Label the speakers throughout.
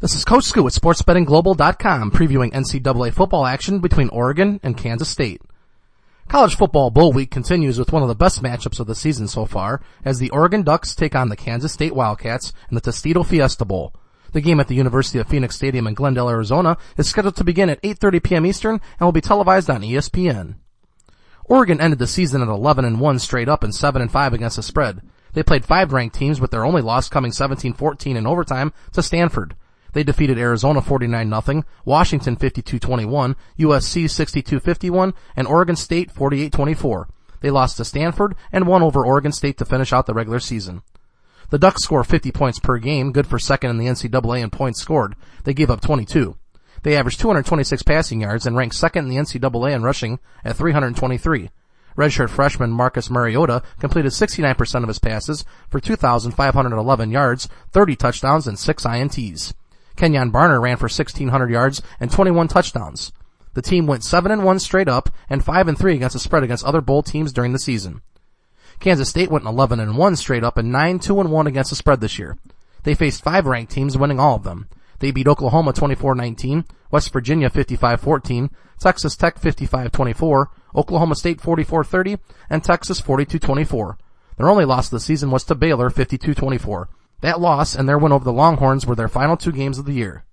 Speaker 1: This is Coach Scoot with SportsBettingGlobal.com previewing NCAA football action between Oregon and Kansas State. College football bowl week continues with one of the best matchups of the season so far as the Oregon Ducks take on the Kansas State Wildcats in the Tostitos Fiesta Bowl. The game at the University of Phoenix Stadium in Glendale, Arizona is scheduled to begin at 8:30 p.m. Eastern and will be televised on ESPN. Oregon ended the season at 11-1 straight up and 7-5 against the spread. They played 5 ranked teams with their only loss coming 17-14 in overtime to Stanford. They defeated Arizona 49-0, Washington 52-21, USC 62-51, and Oregon State 48-24. They lost to Stanford and won over Oregon State to finish out the regular season. The Ducks score 50 points per game, good for second in the NCAA in points scored. They gave up 22. They averaged 226 passing yards and ranked second in the NCAA in rushing at 323. Redshirt freshman Marcus Mariota completed 69% of his passes for 2,511 yards, 30 touchdowns, and 6 INTs. Kenyon Barner ran for 1,600 yards and 21 touchdowns. The team went 7-1 straight up and 5-3 against the spread against other bowl teams during the season. Kansas State went 11-1 straight up and 9-2-1 against the spread this year. They faced 5 ranked teams, winning all of them. They beat Oklahoma 24-19, West Virginia 55-14, Texas Tech 55-24, Oklahoma State 44-30, and Texas 42-24. Their only loss of the season was to Baylor 52-24. That loss and their win over the Longhorns were their final 2 games of the year.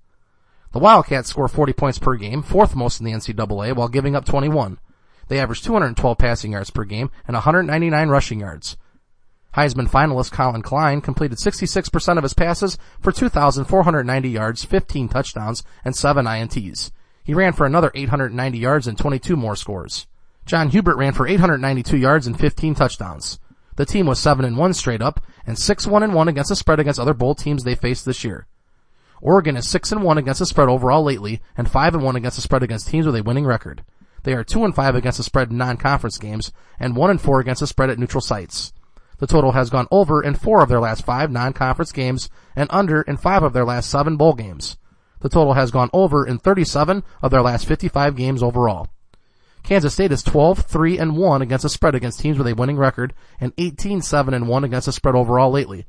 Speaker 1: The Wildcats score 40 points per game, 4th most in the NCAA, while giving up 21. They averaged 212 passing yards per game and 199 rushing yards. Heisman finalist Colin Klein completed 66% of his passes for 2,490 yards, 15 touchdowns, and 7 INTs. He ran for another 890 yards and 22 more scores. John Hubert ran for 892 yards and 15 touchdowns. The team was 7-1 straight up and 6-1-1 against the spread against other bowl teams they faced this year. Oregon is 6-1 against the spread overall lately and 5-1 against the spread against teams with a winning record. They are 2-5 against the spread in non-conference games and 1-4 against the spread at neutral sites. The total has gone over in 4 of their last 5 non-conference games and under in 5 of their last 7 bowl games. The total has gone over in 37 of their last 55 games overall. Kansas State is 12-3-1 against the spread against teams with a winning record and 18-7-1 against the spread overall lately.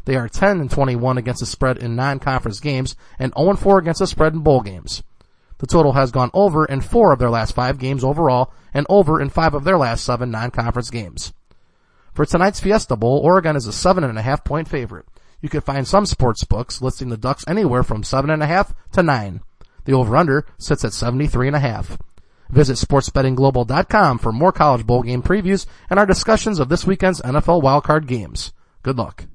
Speaker 1: They are 10-21 against the spread in non-conference games and 0-4 against the spread in bowl games. The total has gone over in 4 of their last 5 games overall and over in 5 of their last 7 non-conference games. For tonight's Fiesta Bowl, Oregon is a 7.5 point favorite. You can find some sports books listing the Ducks anywhere from 7.5 to 9. The over-under sits at 73.5. Visit SportsBettingGlobal.com for more college bowl game previews and our discussions of this weekend's NFL wildcard games. Good luck.